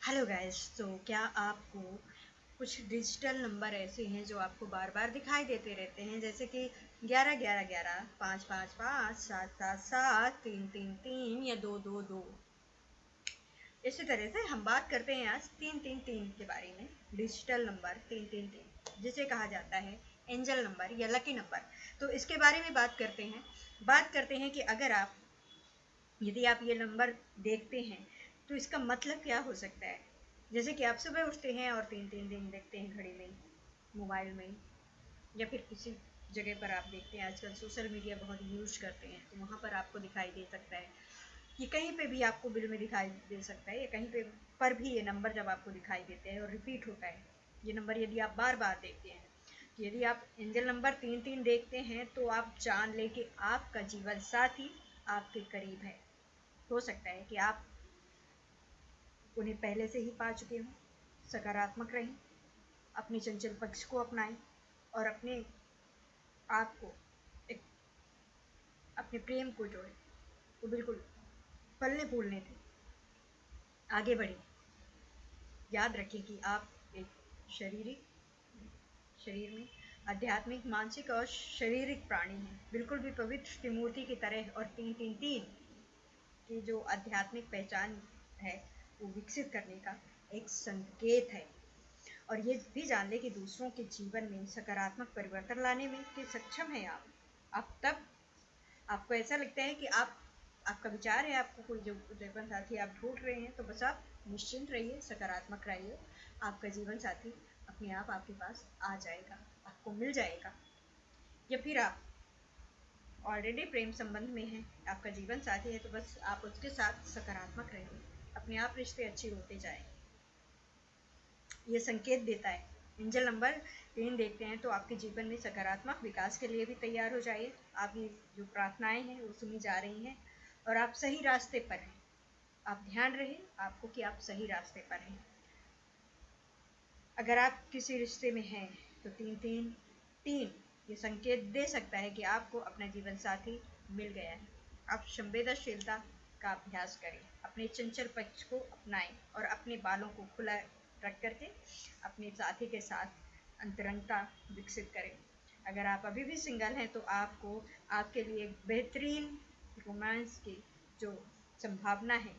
Hello guys. तो क्या आपको कुछ डिजिटल नंबर ऐसे हैं जो आपको बार बार दिखाई देते रहते हैं, जैसे कि 11 11 11, 5 5 5, 7 7 7, 3 3 3 या 2 2 2। इसी तरह से हम बात करते हैं आज 3 3 3 के बारे में। डिजिटल नंबर 3 3 3 जिसे कहा जाता है एंजल नंबर या लकी नंबर। तो इसके बारे में बात करते हैं कि अगर आप यदि आप ये नंबर देखते हैं तो इसका मतलब क्या हो सकता है। जैसे कि आप सुबह उठते हैं और 3 3 3 देखते हैं घड़ी में, मोबाइल में, या फिर किसी जगह पर आप देखते हैं। आजकल सोशल मीडिया बहुत यूज करते हैं तो वहाँ पर आपको दिखाई दे सकता है, ये कहीं पे भी आपको बिल में दिखाई दे सकता है, या कहीं पे पर भी ये नंबर जब आपको दिखाई देते हैं और रिपीट होता है ये नंबर, यदि आप बार बार देखते हैं, तो यदि आप एंजल नंबर 3 3 देखते हैं तो आप जान लें कि आपका जीवन साथी आपके करीब है। हो सकता है कि आप उन्हें पहले से ही पा चुके हों। सकारात्मक रहें, अपने चंचल पक्ष को अपनाएं और अपने आप को एक अपने प्रेम को जो है वो बिल्कुल फलने फूलने दें, आगे बढ़ें। याद रखें कि आप एक शारीरिक शरीर में आध्यात्मिक, मानसिक और शारीरिक प्राणी हैं, बिल्कुल भी पवित्र त्रिमूर्ति की तरह। और 3 3 3 की जो आध्यात्मिक पहचान है वो विकसित करने का एक संकेत है। और ये भी जान ले कि दूसरों के जीवन में सकारात्मक परिवर्तन लाने में कि सक्षम है आप तब आपको ऐसा लगता है कि आपका विचार है, आपको कोई जो जीवन साथी आप ढूंढ रहे हैं, तो बस आप निश्चिंत रहिए, सकारात्मक रहिए। आपका जीवन साथी अपने आप आपके पास आ जाएगा, आपको मिल जाएगा। या फिर आप ऑलरेडी प्रेम संबंध में हैं, आपका जीवन साथी है, तो बस आप उसके साथ सकारात्मक रहिए, अपने आप रिश्ते अच्छे होते जाएंगे। ये संकेत देता है। एंजल नंबर 3 देखते हैं तो आपके जीवन में सकारात्मक विकास के लिए भी तैयार हो जाइए। आपकी जो प्रार्थनाएं हैं वो सुनी जा रही हैं और आप सही रास्ते पर हैं। आप ध्यान रहे आपको कि आप सही रास्ते पर हैं। अगर आप किसी रिश्ते में हैं तो 3 3 3 ये संकेत दे सकता है कि आपको अपना जीवन साथी मिल गया है। आप संवेदनशीलता का अभ्यास करें, अपने चंचल पक्ष को अपनाएं और अपने बालों को खुला रख करके अपने साथी के साथ अंतरंगता विकसित करें। अगर आप अभी भी सिंगल हैं तो आपको आपके लिए एक बेहतरीन रोमांस की जो संभावना है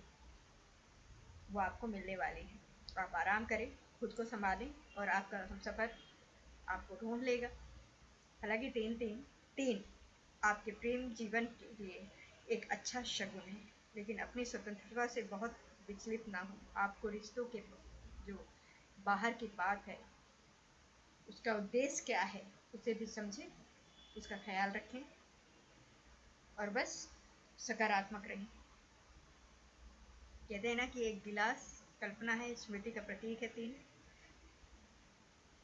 वो आपको मिलने वाली है। तो आप आराम करें, खुद को संभालें और आपका हमसफर आपको ढूंढ लेगा। हालांकि 3 3 3 आपके प्रेम जीवन के लिए एक अच्छा शगुन है, लेकिन अपनी स्वतंत्रता से बहुत विचलित ना हो। आपको रिश्तों के जो बाहर की बात है उसका उद्देश्य क्या है उसे भी समझें, उसका ख्याल रखें और बस सकारात्मक रहें। कहते हैं ना कि एक गिलास कल्पना है, स्मृति का प्रतीक है 3।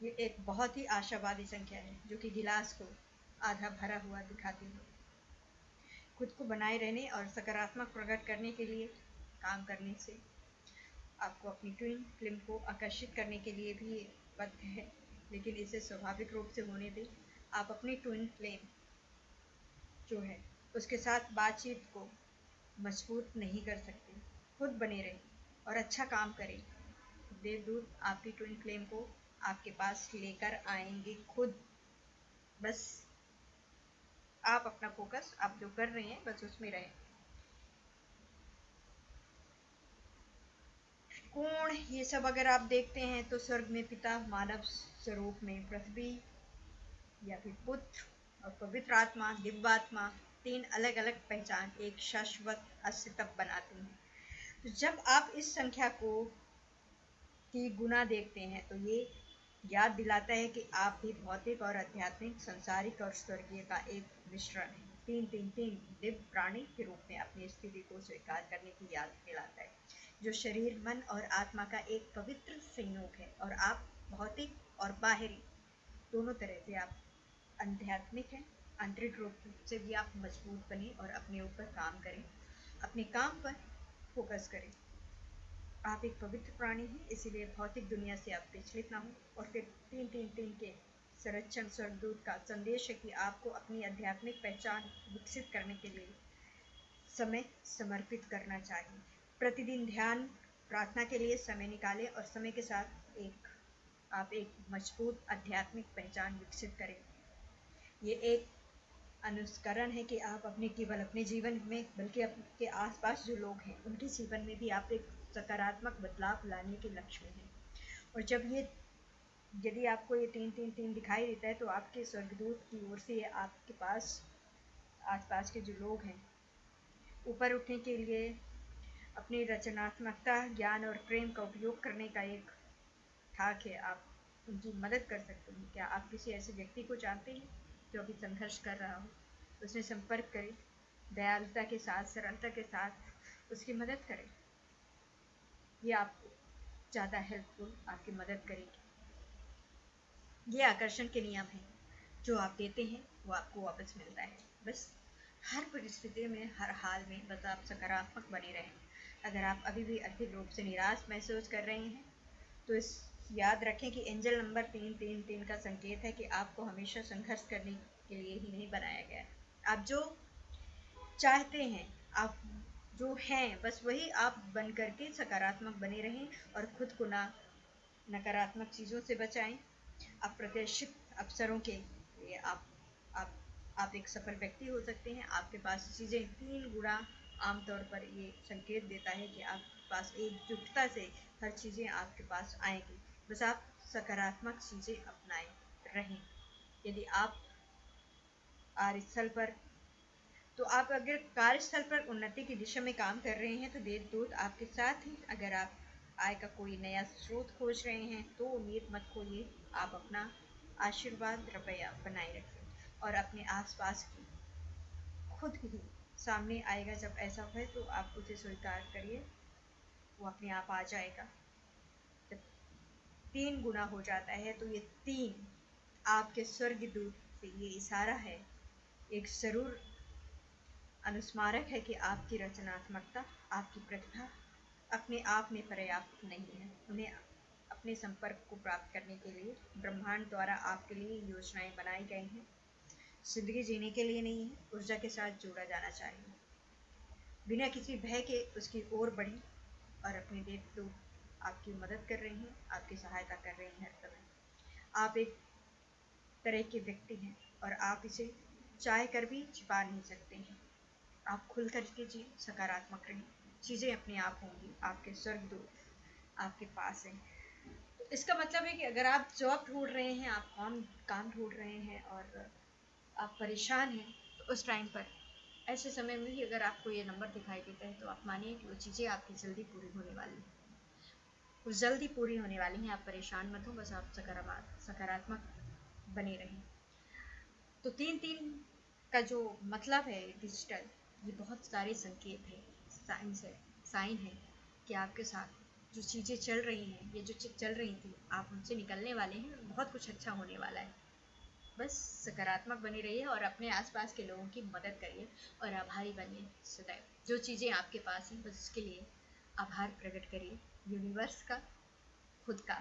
ये एक बहुत ही आशावादी संख्या है जो कि गिलास को आधा भरा हुआ दिखाती है। खुद को बनाए रहने और सकारात्मक प्रकट करने के लिए काम करने से आपको अपनी ट्विन फ्लेम को आकर्षित करने के लिए भी बद्ध है, लेकिन इसे स्वाभाविक रूप से होने दें। आप अपनी ट्विन फ्लेम जो है उसके साथ बातचीत को मजबूत नहीं कर सकते। खुद बने रहें और अच्छा काम करें। देवदूत आपकी ट्विन फ्लेम को आपके पास लेकर आएंगे खुद। बस आप अपना फोकस, आप जो कर रहे हैं बस उसमें रहें। कोण ये सब अगर आप देखते हैं तो स्वर्ग में पिता, मानव स्वरूप में पृथ्वी या फिर पुत्र और पवित्र आत्मा, दिव्यात्मा, 3 अलग अलग पहचान एक शाश्वत अस्तित्व बनाती हैं। तो जब आप इस संख्या को की गुना देखते हैं तो ये याद दिलाता है कि आप भी भौतिक और आध्यात्मिक, संसारिक और स्वर्गीय का एक मिश्रण है। 3 3 3 दिव्य प्राणी के रूप में अपनी स्थिति को स्वीकार करने की याद दिलाता है, जो शरीर, मन और आत्मा का एक पवित्र संयोग है। और आप भौतिक और बाहरी दोनों तरह से आप आध्यात्मिक हैं। आंतरिक रूप से भी आप मजबूत बने और अपने ऊपर काम करें, अपने काम पर फोकस करें। आप एक पवित्र प्राणी हैं, इसीलिए भौतिक दुनिया से आप विचलित ना हो। और फिर 3 3 3 के संरक्षण स्वर्गदूत का संदेश है कि आपको अपनी आध्यात्मिक पहचान विकसित करने के लिए समय समर्पित करना चाहिए। प्रतिदिन ध्यान प्रार्थना के लिए समय निकालें और समय के साथ आप एक मजबूत आध्यात्मिक पहचान विकसित करें। ये एक अनुस्करण है कि आप केवल अपने जीवन में बल्कि आपके आसपास जो लोग हैं उनके जीवन में भी आप एक सकारात्मक बदलाव लाने के लक्ष्य में हैं। और यदि आपको ये 3-3-3 दिखाई देता है तो आपके स्वर्गदूत की ओर से आपके पास आसपास के जो लोग हैं ऊपर उठने के लिए अपनी रचनात्मकता, ज्ञान और प्रेम का उपयोग करने का एक ठाक है। आप उनकी मदद कर सकते हैं। क्या आप किसी ऐसे व्यक्ति को जानते हैं जो अभी संघर्ष कर रहा हो? उससे संपर्क करें, दयालुता के साथ, सरलता के साथ उसकी मदद करें। ये आपको ज़्यादा हेल्पफुल, आपकी मदद करेगी। ये आकर्षण के नियम हैं। जो आप देते हैं वो आपको वापस मिलता है। बस हर परिस्थिति में, हर हाल में बस आप सकारात्मक बने रहें। अगर आप अभी भी आर्थिक रूप से निराश महसूस कर रहे हैं तो याद रखें कि एंजल नंबर 333 का संकेत है कि आपको हमेशा संघर्ष करने के लिए ही नहीं बनाया गया है। आप जो चाहते हैं, आप जो हैं, बस वही आप बन करके सकारात्मक बने रहें और खुद को नकारात्मक चीज़ों से बचाएं। अप्रत्याशित अवसरों के लिए आप एक सफल व्यक्ति हो सकते हैं। आपके पास चीज़ें 3 गुना आमतौर पर ये संकेत देता है कि आपके पास एकजुटता से हर चीज़ें आपके पास आएंगी। बस आप सकारात्मक चीज़ें अपनाएं रहें। यदि आप कार्यस्थल पर तो आप अगर कार्यस्थल पर उन्नति की दिशा में काम कर रहे हैं तो देवदूत आपके साथ ही। अगर आप आय का कोई नया स्रोत खोज रहे हैं तो उम्मीद मत खोइए। आप अपना आशीर्वाद रवैया बनाए रखें और अपने आसपास की खुद ही सामने आएगा। जब ऐसा है तो आप उसे स्वीकार करिए, वो अपने आप आ जाएगा। जब 3 गुना हो जाता है तो ये 3 आपके स्वर्गदूत से ये इशारा है, एक जरूर अनुस्मारक है कि आपकी रचनात्मकता, आपकी प्रतिभा अपने आप में पर्याप्त नहीं है। उन्हें अपने संपर्क को प्राप्त करने के लिए ब्रह्मांड द्वारा आपके लिए योजनाएं बनाई गई हैं। जिंदगी जीने के लिए नहीं है, ऊर्जा के साथ जोड़ा जाना चाहिए। बिना किसी भय के उसकी ओर बढ़ें और अपने देवदूत आपकी मदद कर रहे हैं, आपकी सहायता कर रहे हैं हर समय। आप एक तरह के व्यक्ति हैं और आप इसे चाह कर भी छिपा नहीं सकते हैं। आप खुल कर कीजिए, सकारात्मक रहें, चीज़ें अपने आप होंगी। आपके स्वर्गदूत आपके पास हैं। तो इसका मतलब है कि अगर आप जॉब ढूंढ रहे हैं, आप काम ढूंढ रहे हैं और आप परेशान हैं, तो उस टाइम पर ऐसे समय में भी अगर आपको ये नंबर दिखाई देता है तो आप मानिए कि वो चीज़ें आपकी जल्दी पूरी होने वाली हैं। वो जल्दी पूरी होने वाली हैं। आप परेशान मत हो, बस आप सकारात्मक बने रहें। तो 3-3 का जो मतलब है डिजिटल, ये बहुत सारे संकेत है, साइंस है, साइन है कि आपके साथ जो चीज़ें चल रही हैं, ये जो चल रही थी, आप उनसे निकलने वाले हैं। बहुत कुछ अच्छा होने वाला है। बस सकारात्मक बने रहिए और अपने आसपास के लोगों की मदद करिए और आभारी बनिए सदैव। जो चीज़ें आपके पास हैं बस उसके लिए आभार प्रकट करिए। यूनिवर्स का, खुद का